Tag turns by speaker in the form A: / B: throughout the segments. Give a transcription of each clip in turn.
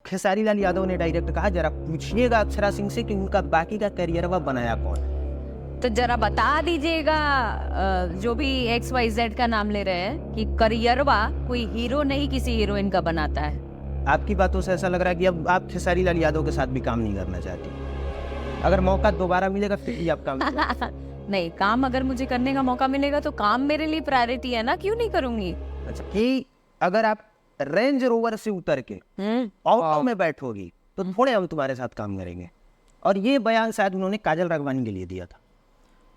A: खेसारी लाल यादव ने डायरेक्ट कहा, जरा पूछिएगा अक्षरा सिंह से कि उनका बाकी का करियर वह बनाया कौन है।
B: तो जरा बता दीजिएगा जो भी XYZ का नाम ले रहे हैं कि करियरवा कोई हीरो नहीं किसी हीरोइन का बनाता है।
A: आपकी बातों से ऐसा लग रहा है कि अब आप खेसारी लाल यादव के साथ भी काम नहीं करना चाहती। अगर मौका दोबारा मिलेगा फिर भी आप काम
B: नहीं, काम अगर मुझे करने का मौका मिलेगा तो काम मेरे लिए प्रायोरिटी है ना, क्यों नहीं करूंगी।
A: अच्छा, कि अगर आप रेंज रोवर से उतर के ऑटो में बैठोगी तो थोड़े हम तुम्हारे साथ काम करेंगे। और ये बयान शायद उन्होंने काजल राघवानी के लिए दिया था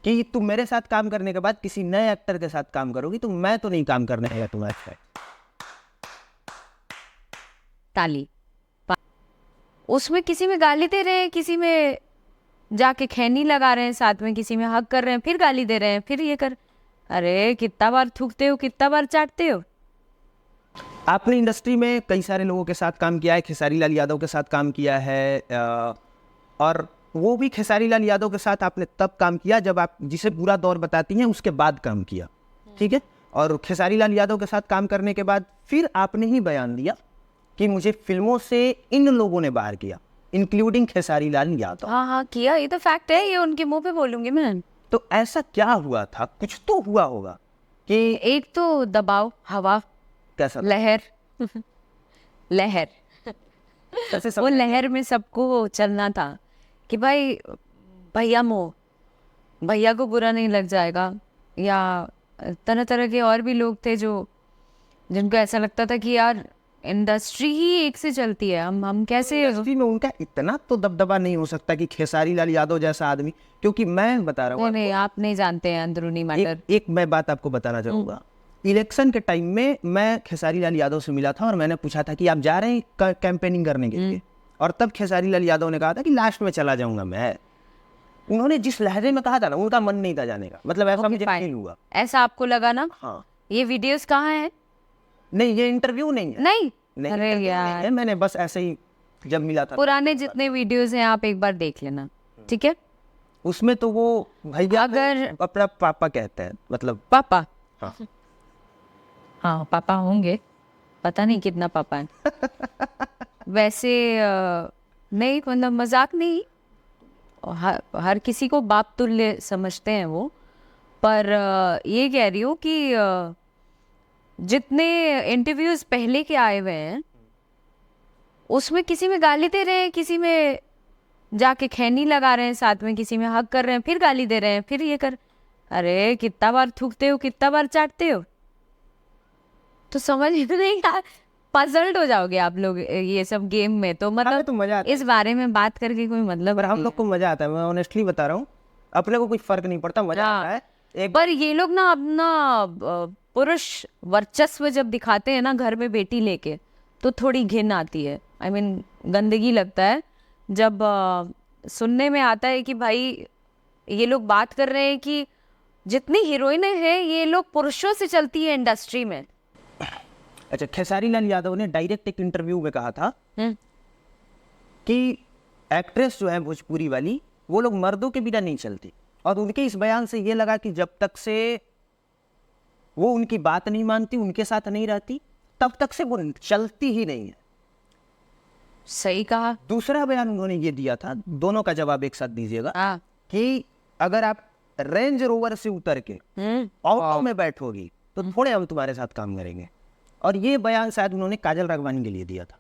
A: कि तुम मेरे साथ काम करने के बाद किसी नए एक्टर के साथ काम करोगी तो मैं तो नहीं काम करने देगा तुम्हारे साथ।
B: ताली। उसमें किसी में गाली दे रहे हैं, किसी में जाके खैनी लगा रहे हैं, साथ में किसी में हक कर रहे हैं, फिर गाली दे रहे हैं, फिर ये कर। अरे कितना बार थूकते हो, कितना बार चाटते हो।
A: आपने इंडस्ट्री में कई सारे लोगों के साथ काम किया है, खेसारी लाल यादव के साथ काम किया है, और वो भी खेसारी लाल यादव के साथ आपने तब काम किया जब आप जिसे बुरा दौर बताती हैं उसके बाद काम किया, ठीक है। और खेसारी लाल यादव के साथ काम करने के बाद फिर आपने ही बयान दिया कि मुझे फिल्मों से इन लोगों ने बाहर किया, इंक्लूडिंग खेसारी लाल यादव।
B: हाँ हाँ किया, ये तो फैक्ट है, ये उनके मुंह पे बोलूंगी मैं।
A: तो ऐसा क्या हुआ था, कुछ तो हुआ होगा कि
B: एक तो दबाव, हवा,
A: कैसा
B: लहर लहर
A: कैसे
B: वो लहर में सबको चलना था कि भाई भैया को बुरा नहीं लग जाएगा, या तरह तरह के और भी लोग थे जो जिनको ऐसा लगता था कि यार इंडस्ट्री ही एक से चलती है, हम कैसे।
A: इंडस्ट्री में उनका इतना तो दबदबा नहीं हो सकता कि खेसारी लाल यादव जैसा आदमी, क्योंकि मैं बता रहा हूँ
B: नहीं, आप नहीं जानते हैं अंदरूनी मैटर।
A: एक मैं बात आपको बताना चाहूँगा। इलेक्शन के टाइम में मैं खेसारी लाल यादव से मिला था और मैंने पूछा था कि आप जा रहे हैं कैंपेनिंग करने के लिए, और तब खेसारी लाल यादव ने कहा था कि लास्ट में चला जाऊंगा मैं। उन्होंने जिस लहजे में कहा था ना, उनका मन नहीं था जाने का, मतलब ऐसा मुझे फील हुआ।
B: ऐसा आपको लगा ना?
A: हाँ।
B: ये वीडियोस कहाँ हैं?
A: नहीं, ये इंटरव्यू नहीं है।
B: नहीं,
A: अरे यार, मैंने बस ऐसे ही जब मिला था
B: पुराने जितने वीडियोस हैं आप एक बार देख लेना, ठीक है।
A: उसमें तो वो भैया
B: अगर
A: अपना पापा कहते हैं, मतलब
B: पापा।
A: हाँ
B: हाँ पापा होंगे, पता नहीं कितना पापा है। वैसे नहीं, मतलब मजाक नहीं, हर किसी को बाप तुल्य समझते हैं वो, पर ये कह रही हूँ कि जितने इंटरव्यूज पहले के आए हुए हैं उसमें किसी में गाली दे रहे हैं, किसी में जाके खैनी लगा रहे हैं, साथ में किसी में हक कर रहे हैं, फिर गाली दे रहे हैं, फिर ये कर। अरे कितना बार थूकते हो, कितना बार चाटते हो। तो समझ नहीं यार, पजल्ड हो जाओगे आप लोग ये सब गेम में। तो मतलब
A: तो मजा आता
B: इस बारे में बात करके कोई मतलब
A: पर हम लोग को मजा आता है, मैं ऑनेस्टली बता रहा हूँ, अपने को कुछ फर्क नहीं पड़ता, मजा आता है।
B: पर ये लोग ना अपना पुरुष वर्चस्व जब दिखाते हैं ना घर में बेटी लेके, तो थोड़ी घिन आती है। I mean, गंदगी लगता है जब सुनने में आता है कि भाई ये लोग बात कर रहे हैं कि जितनी हीरोइनें हैं ये लोग पुरुषों से चलती है इंडस्ट्री में।
A: अच्छा, खेसारी लाल यादव ने डायरेक्ट एक इंटरव्यू में कहा था कि एक्ट्रेस जो है भोजपुरी वाली, वो लोग मर्दों के बिना नहीं चलती, और उनके इस बयान से ये लगा कि जब तक से वो उनकी बात नहीं मानती, उनके साथ नहीं रहती, तब तक से वो चलती ही नहीं है।
B: सही कहा।
A: दूसरा बयान उन्होंने ये दिया था, दोनों का जवाब एक साथ दीजिएगा, कि अगर आप रेंज रोवर से उतर के ऑटो में बैठोगी तो थोड़े हम तुम्हारे साथ काम करेंगे। और ये बयान शायद उन्होंने काजल राघवानी के लिए दिया था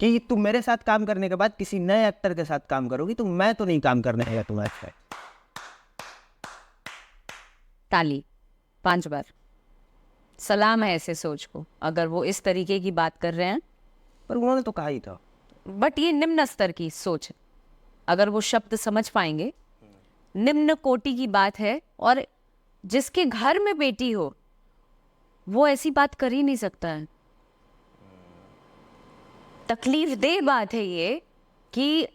A: कि तुम मेरे साथ काम करने के बाद किसी नए एक्टर के साथ काम करोगी तो मैं तो नहीं काम करने देगा तुम्हारे साथ।
B: ताली 5 बार। सलाम है ऐसे सोच को, अगर वो इस तरीके की बात कर रहे हैं।
A: पर उन्होंने तो कहा ही था।
B: बट ये निम्न स्तर की सोच है, अगर वो शब्द समझ पाएंगे, निम्न कोटि की बात है। और जिसके घर में बेटी हो वो ऐसी बात कर ही नहीं सकता है। तकलीफ दे बात है ये कि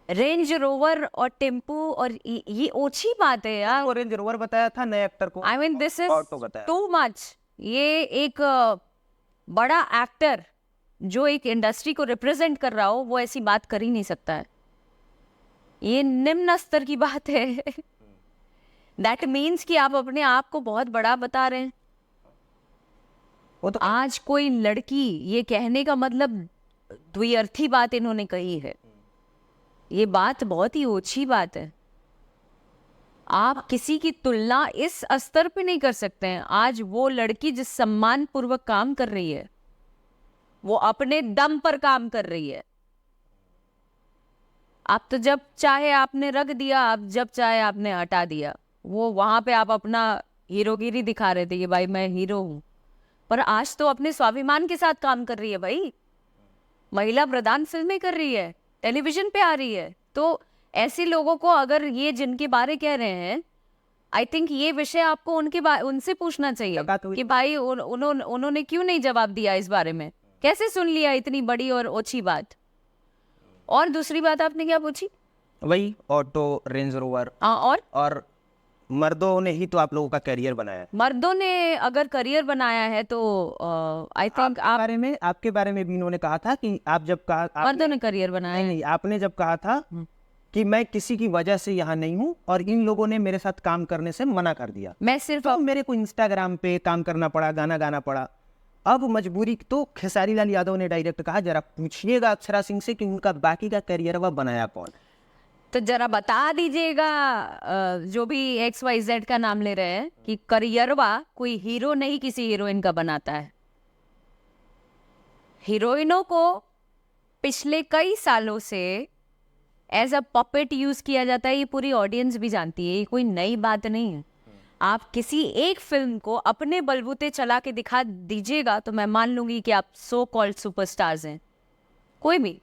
B: रेंज रोवर और टेम्पू, और ये ओछी बात है यार।
A: वो रेंज रोवर बताया था नए एक्टर को।
B: I mean this is too much. ये एक बड़ा एक्टर जो एक इंडस्ट्री को रिप्रेजेंट कर रहा हो वो ऐसी बात कर ही नहीं सकता है। ये निम्न स्तर की बात है। दैट मीन्स कि आप अपने आप को बहुत बड़ा बता रहे हैं।
A: वो तो
B: आज कोई लड़की, ये कहने का मतलब द्व्यर्थी बात इन्होंने कही है। ये बात बहुत ही ओछी बात है। आप किसी की तुलना इस स्तर पे नहीं कर सकते हैं। आज वो लड़की जिस सम्मान पूर्वक काम कर रही है, वो अपने दम पर काम कर रही है। आप तो जब चाहे आपने रख दिया, आप जब चाहे आपने हटा दिया। वो वहां पे आप अपना हीरोगिरी दिखा रहे थे कि भाई मैं हीरो हूं, पर आज तो अपने स्वाभिमान के साथ काम कर रही है भाई। महिला प्रधान फिल्में कर रही है, टेलीविजन पे आ रही है। तो ऐसे लोगों को अगर ये जिनके बारे कह रहे हैं, आई थिंक ये विषय आपको उनसे पूछना चाहिए कि भाई उन्होंने क्यों नहीं जवाब दिया इस बारे में, कैसे सुन लिया इतनी बड़ी और ओछी बात। और दूसरी बात आपने क्या पूछी?
A: वही ऑटो, रेंज रोवर।
B: हाँ,
A: और मर्दों ने ही तो आप लोगों का करियर बनाया है।
B: मर्दों ने अगर करियर बनाया है तो आई थिंक
A: आपके बारे में भी इन्होंने कहा था कि आप जब कहा
B: मर्दों ने करियर बनाया।
A: नहीं, आपने जब कहा था कि मैं किसी की वजह से यहाँ नहीं हूँ और इन लोगों ने मेरे साथ काम करने से मना कर दिया,
B: मैं सिर्फ
A: तो मेरे को इंस्टाग्राम पे काम करना पड़ा, गाना गाना पड़ा। अब मजबूरी तो खेसारी लाल यादव ने डायरेक्ट कहा जरा पूछिएगा अक्षरा सिंह से कि उनका बाकी का करियर वह बनाया कौन।
B: तो जरा बता दीजिएगा जो भी XYZ का नाम ले रहे हैं कि करियरवा कोई हीरो नहीं किसी हीरोइन का बनाता है। हीरोइनों को पिछले कई सालों से एज अ पपेट यूज किया जाता है। ये पूरी ऑडियंस भी जानती है, ये कोई नई बात नहीं है। आप किसी एक फिल्म को अपने बलबूते चला के दिखा दीजिएगा तो मैं मान लूंगी कि आप सो कॉल्ड सुपरस्टार्स हैं। कोई भी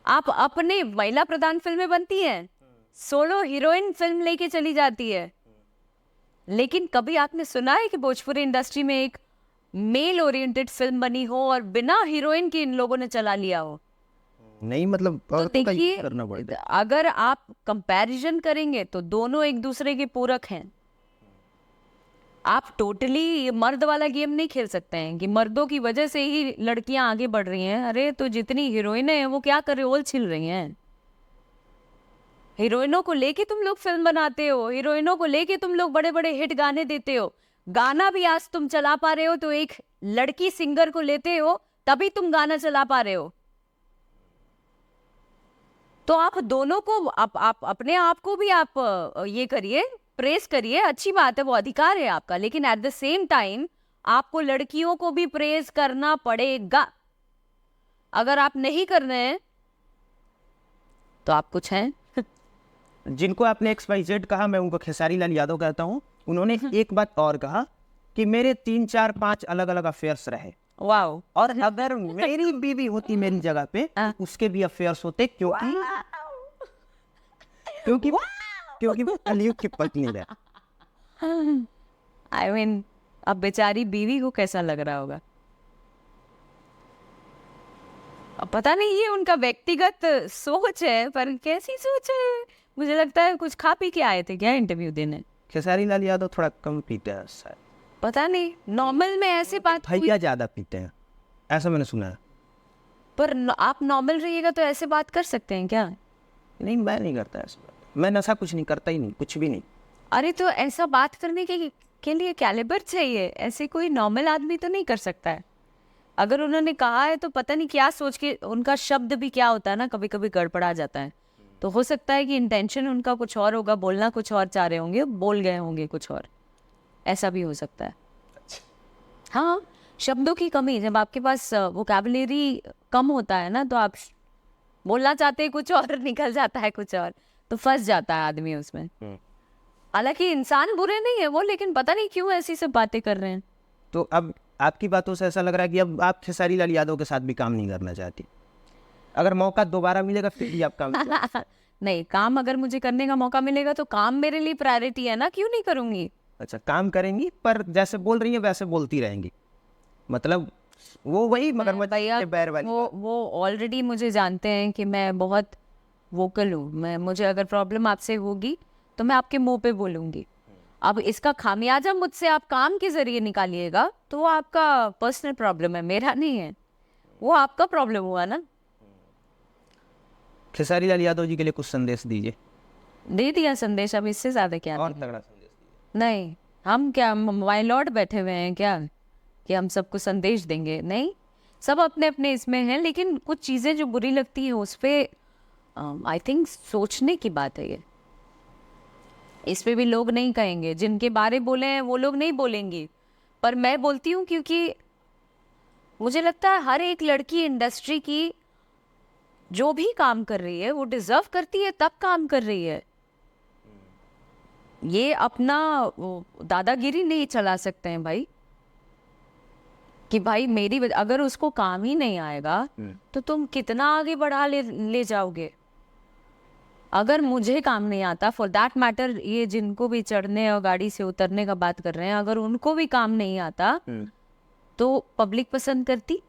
B: आप अपने महिला प्रधान फिल्में बनती हैं, सोलो हीरोइन फिल्म लेके चली जाती है, लेकिन कभी आपने सुना है कि भोजपुरी इंडस्ट्री में एक मेल ओरिएंटेड फिल्म बनी हो और बिना हीरोइन के इन लोगों ने चला लिया हो?
A: नहीं, मतलब
B: तो देखिए,
A: करना पड़ेगा।
B: अगर आप कंपैरिजन करेंगे तो दोनों एक दूसरे के पूरक हैं। आप टोटली मर्द वाला गेम नहीं खेल सकते हैं कि मर्दों की वजह से ही लड़कियां आगे बढ़ रही हैं। अरे तो जितनी हीरोइनें हैं वो क्या कर रही, ओल छिल रही हैं। हीरोइनों को लेके तुम लोग फिल्म बनाते हो, हीरोइनों को लेके तुम लोग बड़े बड़े हिट गाने देते हो। गाना भी आज तुम चला पा रहे हो तो एक लड़की सिंगर को लेते हो तभी तुम गाना चला पा रहे हो। तो आप दोनों को आप अपने आप को भी आप ये करिए, प्रेस करिए, अच्छी बात है, वो अधिकार है आपका, लेकिन एट द सेम टाइम आपको लड़कियों को भी प्रेस करना पड़ेगा। अगर आप नहीं कर रहे हैं तो आप कुछ हैं।
A: जिनको आपने XYZ कहा, मैं उनको खेसारी लाल यादव कहता हूँ। उन्होंने एक बात और कहा कि मेरे 3 4 5 अलग अलग अफेयर्स रहे।
B: वाओ।
A: और अगर मेरी बीवी होती मेरी जगह पे उसके भी अफेयर्स होते, क्योंकि वो कलयुग की पत्नी है।
B: आई मीन अब बेचारी बीवी को कैसा लग रहा होगा। अब पता नहीं ये उनका व्यक्तिगत सोच है, पर कैसी सोच है? मुझे लगता है कुछ खा पी के आए थे क्या इंटरव्यू देने।
A: खेसारी लाल यादव थोड़ा कम पीते हैं शायद,
B: पता नहीं, नॉर्मल में ऐसे बात
A: भैया ज्यादा पीते हैं ऐसा मैंने सुना है।
B: पर आप नॉर्मल रहिएगा तो ऐसे बात कर सकते हैं क्या?
A: नहीं, मैं नहीं करता ऐसा बात। मैं नशा कुछ नहीं करता, ही नहीं, कुछ भी नहीं।
B: अरे तो ऐसा बात करने के लिए कैलिबर चाहिए, ऐसे कोई नॉर्मल आदमी तो नहीं कर सकता है। अगर उन्होंने कहा है तो पता नहीं क्या सोच के, उनका शब्द भी क्या होता है ना, कभी कभी गड़बड़ा जाता है। तो हो सकता है कि इंटेंशन उनका कुछ और होगा, बोलना कुछ और चाह रहे होंगे, बोल गए होंगे कुछ और, ऐसा भी हो सकता है। हाँ, शब्दों की कमी, जब आपके पास वोकैबुलरी कम होता है ना तो आप बोलना चाहते हैं कुछ और, निकल जाता है कुछ और, तो फंस जाता है आदमी उसमें। हालांकि इंसान बुरे नहीं है वो, लेकिन पता नहीं क्यों ऐसी सब बातें कर रहे हैं।
A: तो अब आपकी बातों से ऐसा लग रहा है कि अब आप खेसारी लाल यादव के साथ भी काम नहीं करना चाहती। अगर मौका दोबारा मिलेगा फिर भी आप काम
B: नहीं, काम अगर मुझे करने का मौका मिलेगा तो काम मेरे लिए प्रायोरिटी है ना, क्यों नहीं करूंगी।
A: अच्छा, काम करेंगी पर जैसे बोल रही है वैसे बोलती रहेंगी, मतलब वो वही मगरमच्छ के पैर वाली।
B: वो ऑलरेडी मुझे जानते हैं कि मैं बहुत वोकल हूँ। मुझे अगर प्रॉब्लम आपसे होगी तो मैं आपके मुंह पे बोलूंगी। अब इसका खामियाजा मुझसे आप काम के जरिए निकालिएगा तो वो आपका पर्सनल प्रॉब्लम है, मेरा नहीं है, वो आपका प्रॉब्लम हुआ ना।
A: खेसारी लाल यादव जी के लिए कुछ संदेश दीजिए।
B: दे दिया संदेश, अब इससे ज्यादा क्या?
A: और तगड़ा संदेश दीजिए।
B: नहीं, हम क्या माय लॉर्ड बैठे हुए हैं क्या कि हम सबको संदेश देंगे? नहीं, सब अपने अपने इसमें हैं, लेकिन कुछ चीज़ें जो बुरी लगती हैं उस पर आई थिंक सोचने की बात है ये। इस पे भी लोग नहीं कहेंगे, जिनके बारे बोले हैं वो लोग नहीं बोलेंगी, पर मैं बोलती हूँ क्योंकि मुझे लगता है हर एक लड़की इंडस्ट्री की जो भी काम कर रही है वो डिजर्व करती है, तब काम कर रही है। ये अपना दादागिरी नहीं चला सकते हैं भाई, कि भाई मेरी अगर उसको काम ही नहीं आएगा तो तुम कितना आगे बढ़ा ले जाओगे। अगर मुझे काम नहीं आता, फॉर दैट मैटर ये जिनको भी चढ़ने और गाड़ी से उतरने का बात कर रहे हैं, अगर उनको भी काम नहीं आता तो पब्लिक पसंद करती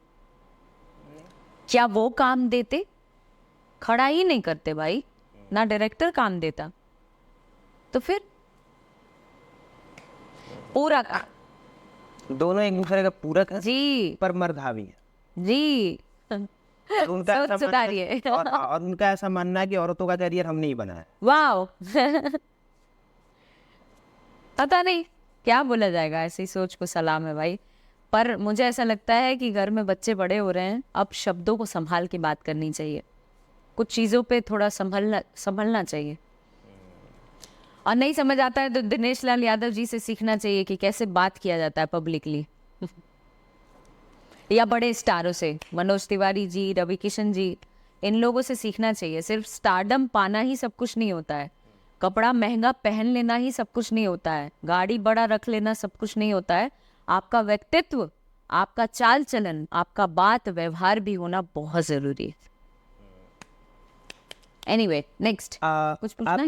B: क्या? वो काम देते? खड़ा ही नहीं करते भाई, ना डायरेक्टर काम देता। तो फिर पूरा काम
A: दोनों एक दूसरे का पूरक है,
B: जी
A: पर मर्द हावी है।
B: जी।
A: और उनका
B: सोच
A: ऐसा मानना
B: सुधारिए।
A: है और उनका ऐसा मानना है कि औरतों का करियर हमने ही बनाया।
B: वाओ। पता नहीं क्या बोला जाएगा, ऐसी सोच को सलाम है भाई। पर मुझे ऐसा लगता है कि घर में बच्चे बड़े हो रहे हैं, अब शब्दों को संभाल के बात करनी चाहिए, कुछ चीज़ों पे थोड़ा संभलना चाहिए। और नहीं समझ आता है तो दिनेश लाल यादव जी से सीखना चाहिए कि कैसे बात किया जाता है पब्लिकली। या बड़े स्टारों से, मनोज तिवारी जी, रवि किशन जी, इन लोगों से सीखना चाहिए। सिर्फ स्टारडम पाना ही सब कुछ नहीं होता है, कपड़ा महंगा पहन लेना ही सब कुछ नहीं होता है, गाड़ी बड़ा रख लेना सब कुछ नहीं होता है। आपका व्यक्तित्व, आपका चाल चलन, आपका बात व्यवहार भी होना बहुत जरूरी है। एनीवे, नेक्स्ट कुछ पूछना है?